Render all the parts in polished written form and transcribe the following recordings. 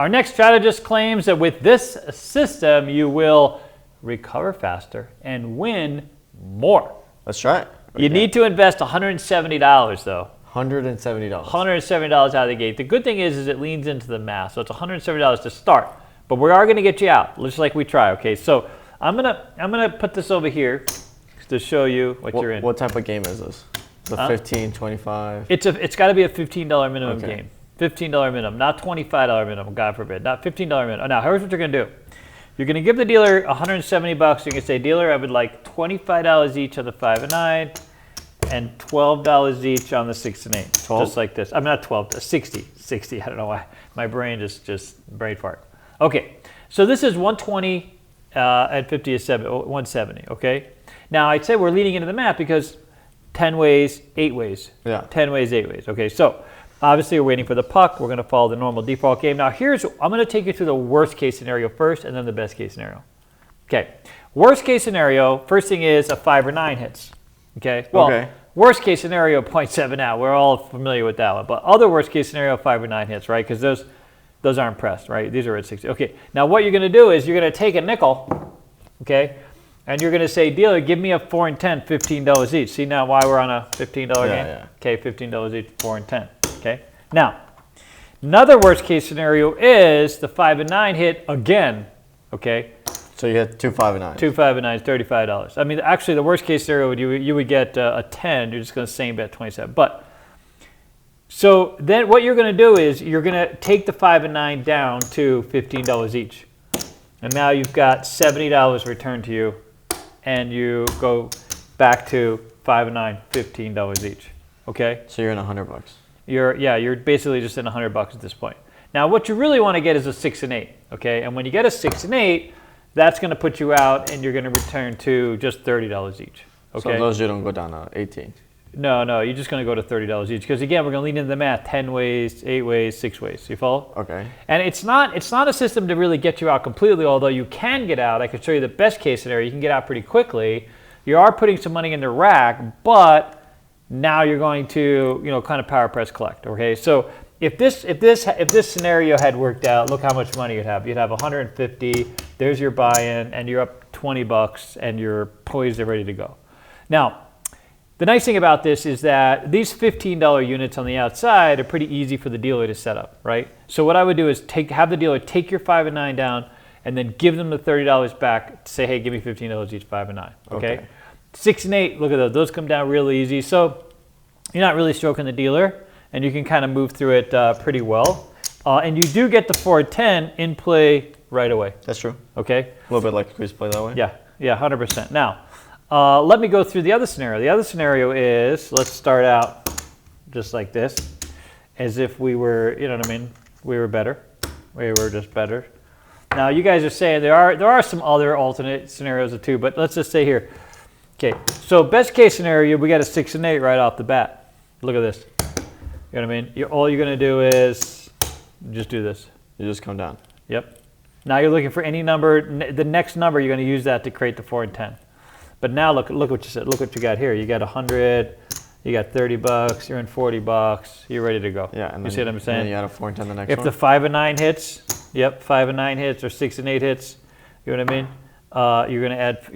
Our next strategist claims that with this system, you will recover faster and win more. Let's try it. You need to invest $170 though. $170. $170 out of the gate. The good thing is it leans into the math. So it's $170 to start. But we are going to get you out, just like we try, okay? So I'm gonna put this over here to show you what you're in. What type of game is this? The 15, 25? It's got to be a $15 minimum game. $15 minimum, not $25 minimum, God forbid. Not $15 minimum. Now, here's what you're going to do. You're going to give the dealer $170. You can say, dealer, I would like $25 each on the 5 and 9 and $12 each on the 6 and 8. 12? Just like this. I'm not 12, 60. 60, I don't know why. My brain just brain fart. Okay, so this is 120 and 50 is 170, okay? Now, I'd say we're leaning into the math because 10 ways, 8 ways. Yeah. 10 ways, 8 ways. Okay, so obviously we're waiting for the puck. We're going to follow the normal default game. Now I'm going to take you through the worst case scenario first and then the best case scenario. Okay, worst case scenario, first thing is a 5 or 9 hits. Okay, well, worst case scenario, 0.7 out. We're all familiar with that one. But other worst case scenario, 5 or 9 hits, right? Because those aren't pressed, right? These are at 60. Okay, now what you're going to do is you're going to take a nickel, okay? And you're going to say, dealer, give me a 4 and 10, $15 each. See now why we're on a $15 game? Yeah. Okay, $15 each, 4 and 10. Okay. Now, another worst case scenario is the 5 and 9 hit again. Okay. So you get 2 5 and 9. 2 5 and 9 is $35. I mean, actually, the worst case scenario you would get a 10. You're just going to same bet 27. But so then what you're going to do is you're going to take the 5 and 9 down to $15 each, and now you've got $70 returned to you. And you go back to 5 and 9, $15 each. Okay? So you're in $100. You're basically just in $100 at this point. Now, what you really want to get is a 6 and 8. Okay? And when you get a 6 and 8, that's going to put you out, and you're going to return to just $30 each. Okay? So those you don't go down to 18. No, you're just going to go to $30 each because again, we're going to lean into the math: 10 ways, 8 ways, 6 ways. You follow? Okay. And it's not a system to really get you out completely. Although you can get out, I can show you the best case scenario. You can get out pretty quickly. You are putting some money in the rack, but now you're going to kind of power press collect. Okay, so if this scenario had worked out, look how much money you'd have. You'd have 150. There's your buy-in, and you're up $20, and you're poised and ready to go. Now, the nice thing about this is that these $15 units on the outside are pretty easy for the dealer to set up, right? So what I would do is have the dealer take your 5 and 9 down and then give them the $30 back to say, hey, give me $15 each 5 and 9, okay? 6 and 8, look at those. Those come down really easy. So you're not really stroking the dealer, and you can kind of move through it pretty well. And you do get the 4 and 10 in play right away. That's true. Okay? A little bit like increased play that way? Yeah, 100%. Now, let me go through the other scenario. The other scenario is, let's start out just like this, as if we were, you know what I mean, we were better. We were just better. Now, you guys are saying there are some other alternate scenarios too, but let's just say here. Okay, so best case scenario, we got a 6 and 8 right off the bat. Look at this. You know what I mean? All you're going to do is just do this. You just come down. Yep. Now you're looking for any number. The next number, you're going to use that to create the 4 and 10. But now look what you said. Look what you got here. You got 100. You got $30. You're in $40. You're ready to go. Yeah, and you see what I'm saying? And then you add a 4 and 10 the next if one. the 5 and 9 hits, 5 and 9 hits, or 6 and 8 hits, you know what I mean? You're going to add,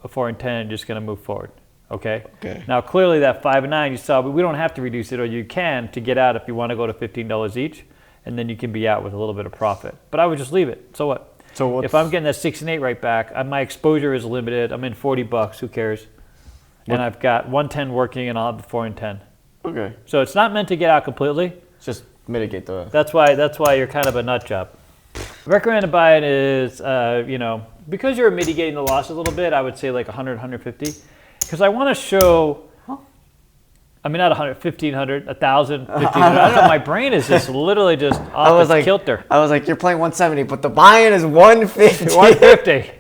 a 4 and 10, and just going to move forward. Okay. Now clearly that 5 and 9 you saw, but we don't have to reduce it, or you can to get out if you want to go to $15 each, and then you can be out with a little bit of profit. But I would just leave it. So what? So if I'm getting that 6 and 8 right back, my exposure is limited. I'm in $40. Who cares? And I've got 110 working, and I'll have the 4 and 10. Okay. So it's not meant to get out completely. Just mitigate the. That's why you're kind of a nut job. Recommended buy-in is because you're mitigating the loss a little bit. I would say like 100, 150, because I want to show. I mean, not 100, 1,500, 1,000, 1,500. I don't know. My brain is just literally just off its kilter. I was like, you're playing 170, but the buy-in is 150. 150.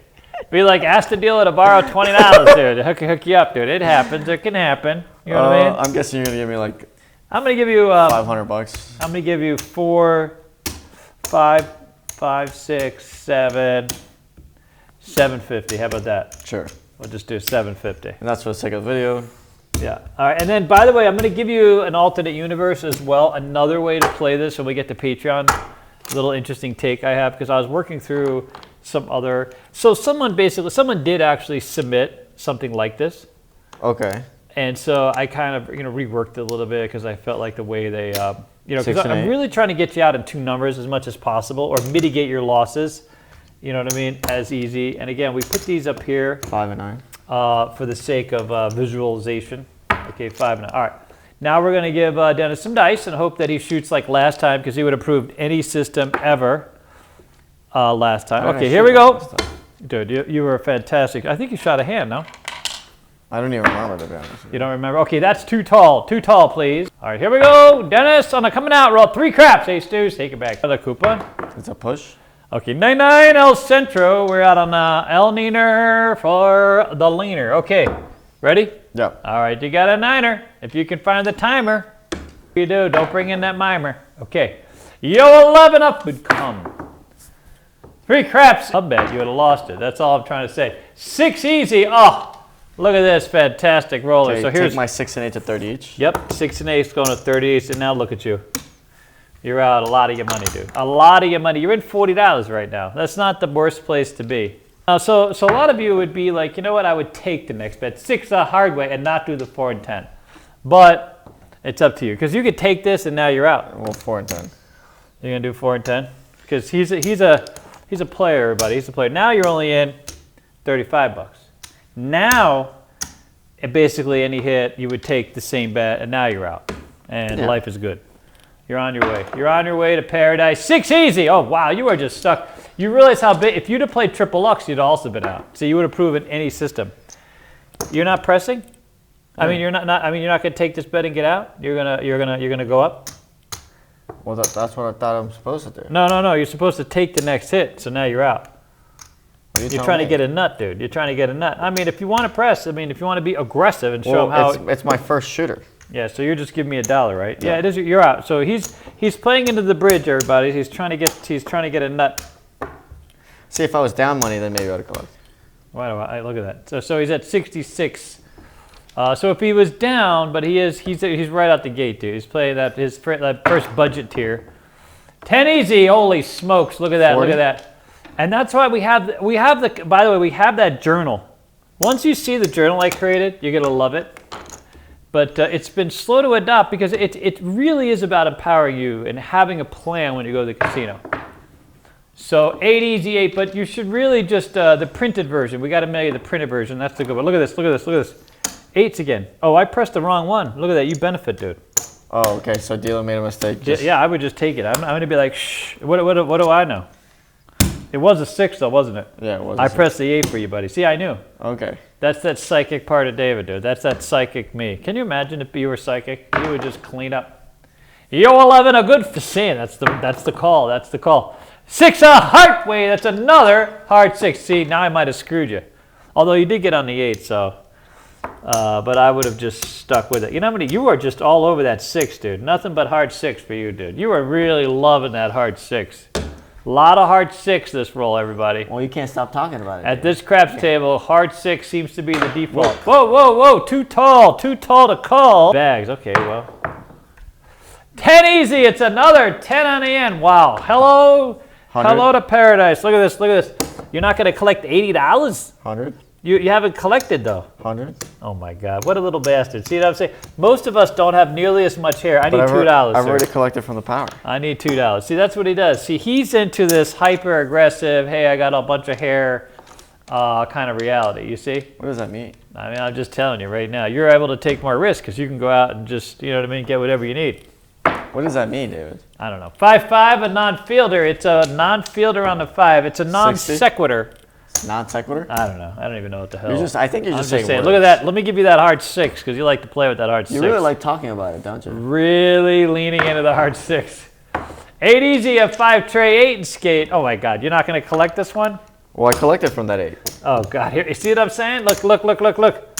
Be like, ask the dealer to borrow $20, dude. Hook you up, dude. It happens. It can happen. You know what I mean? I'm guessing you're gonna give me like. I'm gonna give you $500. I'm gonna give you 4, 5, 5, 6, 7, 750. How about that? Sure. We'll just do 750. And that's for the sake of the video. Yeah. All right. And then, by the way, I'm going to give you an alternate universe as well. Another way to play this when we get to Patreon. little interesting take I have, because I was working through some other. So someone did actually submit something like this. Okay. And so I kind of reworked it a little bit because I felt like the way they because 6 and I'm 8. really trying to get you out in 2 numbers as much as possible, or mitigate your losses. You know what I mean? As easy. And again, we put these up here 5 and 9. for the sake of visualization. Okay, 5 and 9. All right. Now we're going to give Dennis some dice and hope that he shoots like last time, because he would have proved any system ever last time. Okay, here we go. Dude, you were fantastic. I think you shot a hand, no? I don't even remember, to be honest. You don't remember? Okay, that's too tall. Too tall, please. All right, here we go. Dennis on the coming out roll. 3 craps. Ace deuce. Take it back. Another coupon. It's a push. Okay, 9-9 El Centro. We're out on El Niner for the leaner. Okay, ready? Yep. All right, you got a 9er. If you can find the timer, you do. Don't bring in that mimer. Okay. Yo, 11 up would come. 3 craps. I'll bet you would have lost it. That's all I'm trying to say. 6 easy. Oh, look at this fantastic roller. Okay, so here's take my 6 and 8 to 30 each. Yep, 6 and 8 going to 30, and now look at you. You're out a lot of your money, dude. A lot of your money. You're in $40 right now. That's not the worst place to be. So a lot of you would be like, you know what? I would take the next bet, 6 the hard way, and not do the 4 and 10. But it's up to you, because you could take this and now you're out. Well, 4 and 10. You're gonna do 4 and 10, because he's a player, everybody. He's a player. Now you're only in $35. Now, basically any hit, you would take the same bet, and now you're out, and life is good. You're on your way. You're on your way to paradise. 6 easy. Oh wow, you are just stuck. You realize how big. If you'd have played triple Lux, you'd also been out. So you would have proven any system. You're not pressing. I mean, you're not. I mean, you're not going to take this bet and get out. You're gonna go up. Well, that's what I thought I'm supposed to do. No. You're supposed to take the next hit. So now you're out. You're trying to get a nut, dude. You're trying to get a nut. I mean, if you want to press, if you want to be aggressive and show them how. It's my first shooter. Yeah, so you're just giving me $1, right? Yeah, it is. You're out. So he's playing into the bridge, everybody. He's trying to get a nut. See, if I was down money, then maybe I'd collect. Why do I look at that? So he's at 66. So if he was down, but he's right out the gate, dude. He's playing that first budget tier. 10 easy. Holy smokes! Look at that. 40? Look at that. And that's why we have the. By the way, we have that journal. Once you see the journal I created, you're gonna love it. But it's been slow to adopt, because it really is about empowering you and having a plan when you go to the casino. So 8 easy 8, but you should really just the printed version. We got to make the printed version. That's the good one. Look at this. Look at this. Look at this. 8s again. Oh, I pressed the wrong one. Look at that. You benefit, dude. Oh, okay. So dealer made a mistake. Yeah, I would just take it. I'm going to be like, shh. What do I know? It was a 6 though, wasn't it? Yeah, it was. I pressed the 8 for you, buddy. See, I knew. Okay. That's that psychic part of David, dude. That's that psychic me. Can you imagine if you were psychic? You would just clean up. Yo, 11, a good saying. That's the call. That's the call. 6 a heart way. That's another hard 6. See, now I might have screwed you. Although you did get on the 8, so. But I would have just stuck with it. You know how many? You are just all over that 6, dude. Nothing but hard 6 for you, dude. You are really loving that hard 6. A lot of hard 6 this roll, everybody. Well, you can't stop talking about it. At this craps table, hard 6 seems to be the default. Whoa. Too tall to call. Bags. Okay, well. 10 easy. It's another 10 on the end. Wow. Hello. 100. Hello to paradise. Look at this. Look at this. You're not going to collect $80? 100. You haven't collected, though. 100. Oh, my God. What a little bastard. See what I'm saying? Most of us don't have nearly as much hair. I need $2, I've sir. already collected from the power. I need $2. See, that's what he does. See, he's into this hyper-aggressive, hey, I got a bunch of hair kind of reality, you see? What does that mean? I mean, I'm just telling you right now. You're able to take more risk because you can go out and just, you know what I mean, get whatever you need. What does that mean, David? I don't know. 5-5, a non-fielder. It's a non-fielder on the 5. It's a non-sequitur. Non sequitur? I don't know. I don't even know what the hell. I think you're just saying words. Look at that. Let me give you that hard 6 because you like to play with that hard 6. You really like talking about it, don't you? Really leaning into the hard 6. 8 easy, a 5 tray, 8 and skate. Oh my God, you're not going to collect this one? Well, I collected from that 8. Oh God, here, you see what I'm saying? Look.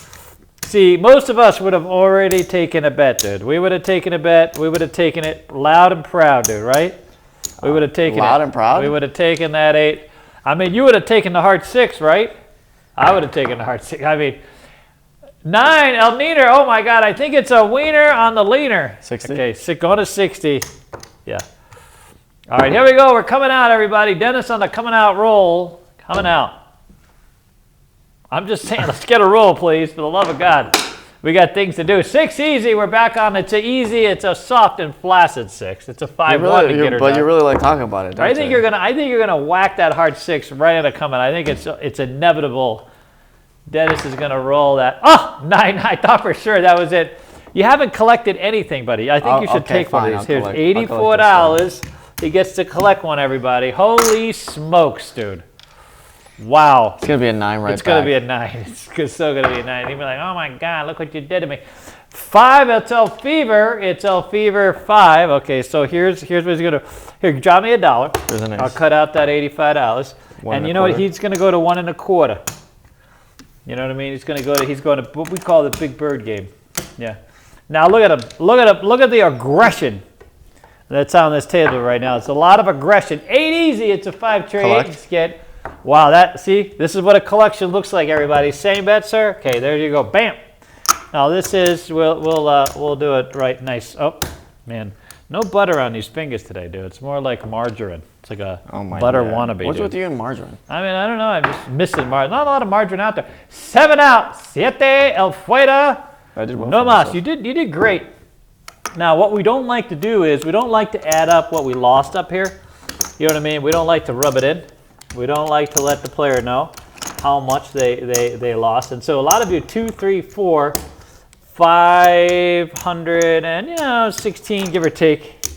See, most of us would have already taken a bet, dude. We would have taken a bet. We would have taken it loud and proud, dude, right? We would have taken loud and proud? We would have taken that 8. I mean, you would have taken the hard 6, right? I would have taken the hard 6. I mean, 9, El Niner. Oh my God, I think it's a wiener on the leaner. 60? Okay, going to 60. Yeah. All right, here we go. We're coming out, everybody. Dennis on the coming out roll. Coming out. I'm just saying, let's get a roll, please, for the love of God. We got things to do. 6 easy. We're back on. It's a easy. It's a soft and flaccid 6. It's a 5-1 to get her But done. you really like talking about it, don't I think you're gonna whack that hard 6 right into coming. I think it's inevitable. Dennis is gonna roll that. Oh, 9. I thought for sure that was it. You haven't collected anything, buddy. I think you should take one of these. Here's $84. He gets to collect one, everybody. Holy smokes, dude. Wow. It's going to be a 9 right back. It's going to be a 9. It's still going to be a 9. You'll be like, oh my God, look what you did to me. 5, it's El Fever. It's El Fever 5. Okay, so here's what he's going to do. Here, drop me $1. There's an ace. I'll cut out that $85. And you know what? He's going to go to 1 1/4. You know what I mean? He's going to what we call the big bird game. Yeah. Now look at him. Look at the aggression that's on this table right now. It's a lot of aggression. 8 easy. It's a 5 trade. Skid. Wow, see, this is what a collection looks like, everybody. Same bet, sir. Okay, there you go. Bam. Now this is we'll do it right. Nice. Oh man, no butter on these fingers today, dude. It's more like margarine. It's like a butter wannabe. What's dude. with you and margarine? I mean, I don't know. I'm just missing margarine. Not a lot of margarine out there. 7 out. 7 el fuera. I did well. No mas. You did great. Now, what we don't like to do is we don't like to add up what we lost up here. You know what I mean? We don't like to rub it in. We don't like to let the player know how much they lost. And so a lot of you, 2, 3, 4, 500 and 16, give or take,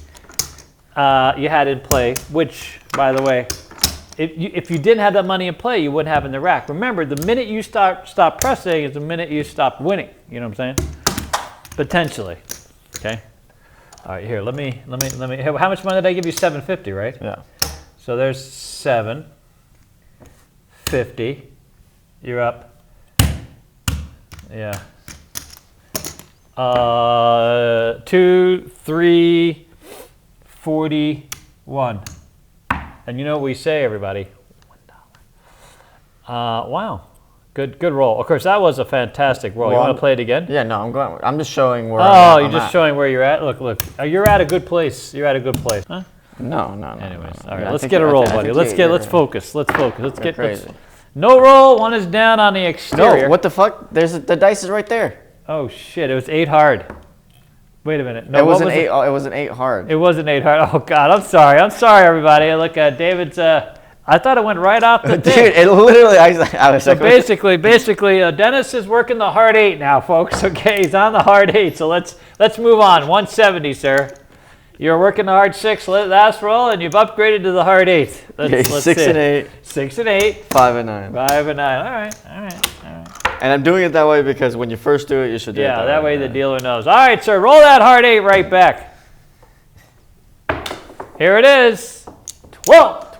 you had in play, which, by the way, if you didn't have that money in play, you wouldn't have in the rack. Remember, the minute you stop pressing is the minute you stop winning. You know what I'm saying? Potentially. Okay. All right, here, let me. How much money did I give you? $750, right? Yeah. So there's $750. You're up. Yeah. 2, 3, 41. And you know what we say, everybody? $1. Wow. Good roll. Of course, that was a fantastic roll. You want to play it again? Yeah, no, I'm going. I'm just showing where. I'm you're just showing where you're at. Look. You're at a good place. You're at a good place. Huh? No. Anyways, all right. Let's get a roll, buddy. Let's focus. Let's get crazy. No roll. 1 is down on the exterior. No. What the fuck? The dice is right there. Oh shit! It was 8 hard. Wait a minute. No, it was an 8. Oh, it was an 8 hard. It was an 8 hard. Oh God, I'm sorry, everybody. Look, David's. I thought it went right off the Dude, thing. it literally. I was so basically, Dennis is working the hard 8 now, folks. Okay, he's on the hard 8. So let's move on. 170, sir. You're working the hard 6 last roll, and you've upgraded to the hard 8. Let's 6 and 8. 6 and 8. 5 and 9. 5 and 9. All right. And I'm doing it that way because when you first do it, you should do it that way. Yeah, that way the dealer knows. All right, sir. Roll that hard 8 right back. Here it is.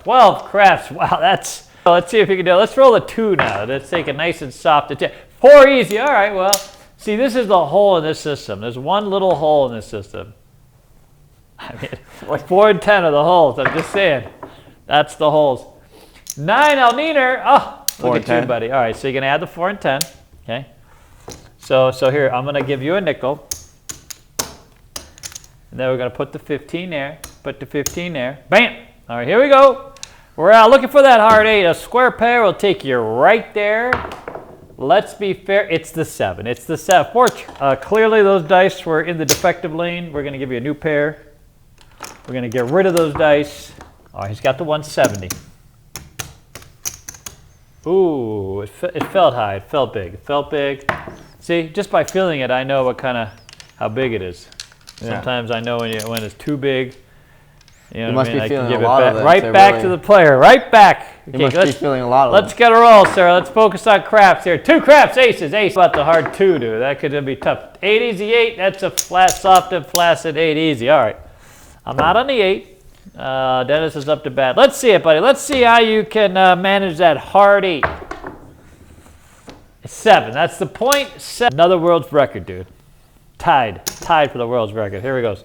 12 craps. Wow, that's. Let's see if you can do it. Let's roll a 2 now. Let's take a nice and soft. 4 easy. All right, well, see, this is the hole in this system. There's one little hole in this system. I mean, 4 and 10 are the holes. I'm just saying. That's the holes. 9, El Niner. Oh, look at you, buddy. All right, so you're going to add the 4 and 10. Okay. So here, I'm going to give you a nickel. And then we're going to put the 15 there. Put the 15 there. Bam. All right, here we go. We're out looking for that hard 8. A square pair will take you right there. Let's be fair. It's the 7. It's the 7. Clearly, those dice were in the defective lane. We're going to give you a new pair. We're going to get rid of those dice. Oh, he's got the 170. Ooh, it felt high. It felt big. It felt big. See, just by feeling it, I know how big it is. Yeah. Sometimes I know when it's too big. You know you must be feeling a lot of it. Right back to the player. Right back. Okay, you must be feeling a lot of it. Let's get a roll, sir. Let's focus on craps here. 2 craps, aces. Ace about the hard 2, dude. That could be tough. 8 easy 8. That's a flat, soft and flaccid 8 easy. All right. I'm not on the 8. Dennis is up to bat. Let's see it, buddy. Let's see how you can manage that hard 8. 7. That's the point. 7. Another world's record, dude. Tied for the world's record. Here we go.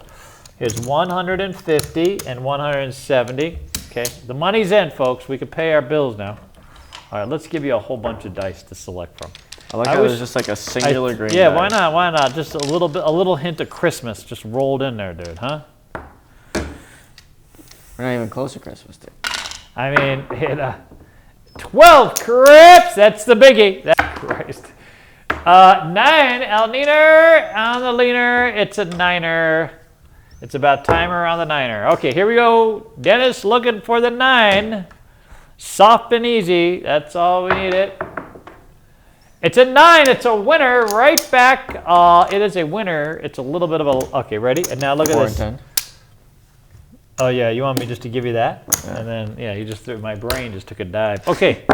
Here's 150 and 170. Okay, the money's in, folks. We can pay our bills now. All right, let's give you a whole bunch of dice to select from. I like how there's just like a singular green. Yeah, die. why not? Just a little hint of Christmas just rolled in there, dude, huh? We're not even close to Christmas, dude. I mean, 12 crips. That's the biggie. Christ. 9 El Niner on the leaner. It's a niner. It's about timer on the niner. Okay, here we go. Dennis looking for the 9. Soft and easy. That's all we needed. It's a 9. It's a winner. Right back. It is a winner. It's a little bit of a. Okay, ready? And now look at 4 this. and 10. Oh yeah, you want me just to give you that? Yeah. And then you just threw my brain just took a dive. Okay,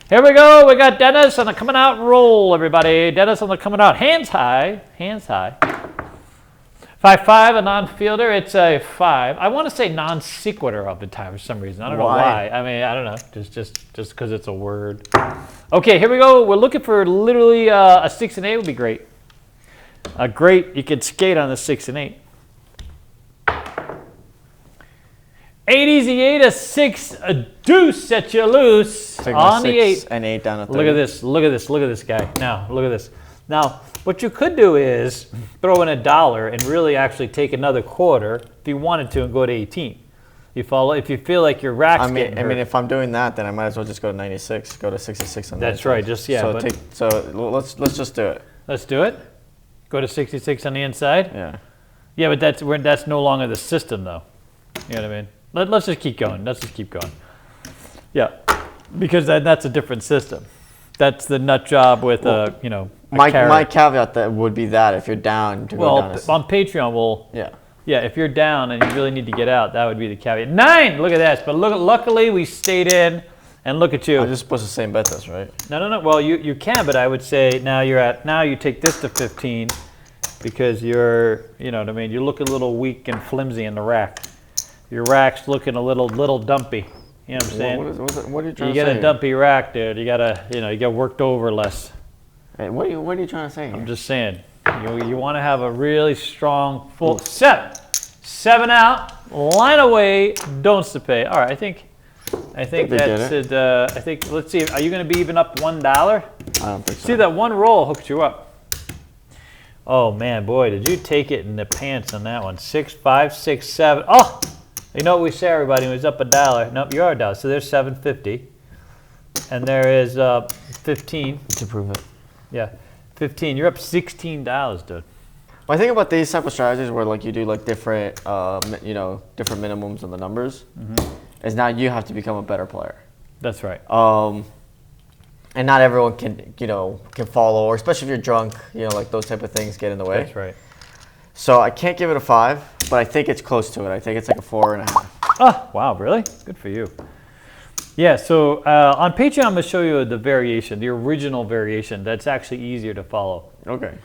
here we go. We got Dennis on the coming out roll, everybody. Dennis on the coming out. Hands high. Hands high. 5-5, a non-fielder. It's a 5. I want to say non sequitur all the time for some reason. I don't know why. I mean, I don't know. Just because it's a word. Okay, here we go. We're looking for literally a 6 and 8 would be great. Great. You could skate on the 6 and 8. 8 easy 8, a 6, a deuce set you loose on the 8 and 8 down to 30. Look at this. Look at this. Look at this guy. Now look at this. Now what you could do is throw in $1 and really actually take another quarter if you wanted to and go to 18. You follow? If you feel like your rack's getting hurt. I mean, if I'm doing that, then I might as well just go to 96. Go to 66 on the That's right. Just So let's just do it. Let's do it. Go to 66 on the inside. Yeah. Yeah, but that's no longer the system though. You know what I mean? Let's just keep going. Let's just keep going. Yeah, because that's a different system. That's the nut job with my caveat that would be that if you're down to go down. On Patreon, yeah, if you're down and you really need to get out, that would be the caveat. 9. Look at this. But luckily we stayed in, and look at you. I'm just supposed to same bet this, right? No. Well, you can, but I would say now you take this to 15 because you're, you know what I mean. You look a little weak and flimsy in the rack. Your rack's looking a little dumpy. You know what I'm saying? What are you trying to say? You get a dumpy rack, dude. You get worked over less. Hey, what are you trying to say here? I'm just saying. You want to have a really strong full 7. 7 out, line away, don'ts to pay. All right, I think that's it. I think let's see. Are you going to be even up $1? I don't think so. See, that one roll hooked you up. Oh man, boy, did you take it in the pants on that one? 6, 5, 6, 7. Oh. You know what we say, everybody? It was up $1. Nope, you are $1. So there's $7.50, and there is 15 to prove it. Yeah, 15. You're up $16, dude. Well, I think about these type of strategies where like you do like different, different minimums on the numbers. Mm-hmm. Is now you have to become a better player. That's right. And not everyone can follow, or especially if you're drunk, like those type of things get in the way. That's right. So I can't give it a 5, but I think it's close to it. I think it's like a 4.5. Oh, wow, really? Good for you. Yeah, so on Patreon, I'm going to show you the variation, the original variation. That's actually easier to follow. Okay.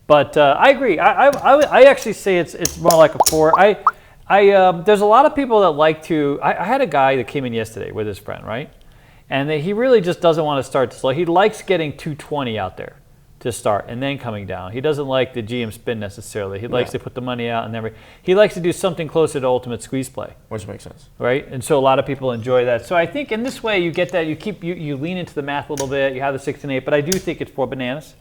But I agree. I actually say it's more like a 4. There's a lot of people that like to. I had a guy that came in yesterday with his friend, right? And he really just doesn't want to start slow. He likes getting 220 out there to start and then coming down. He doesn't like the GM spin necessarily. He likes to put the money out and then he likes to do something closer to ultimate squeeze play. Which makes sense. Right? And so a lot of people enjoy that. So I think in this way you get that, you lean into the math a little bit, you have the 6 and 8, but I do think it's 4 bananas.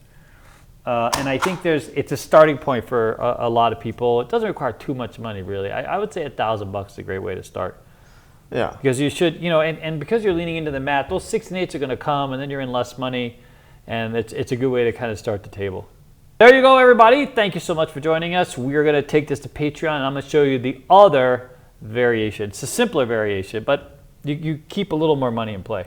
And I think it's a starting point for a lot of people. It doesn't require too much money really. I would say $1,000 is a great way to start. Yeah. Because you should, and because you're leaning into the math, those 6 and 8s are going to come and then you're in less money. And it's a good way to kind of start the table. There you go, everybody. Thank you so much for joining us. We are going to take this to Patreon, and I'm going to show you the other variation. It's a simpler variation, but you keep a little more money in play.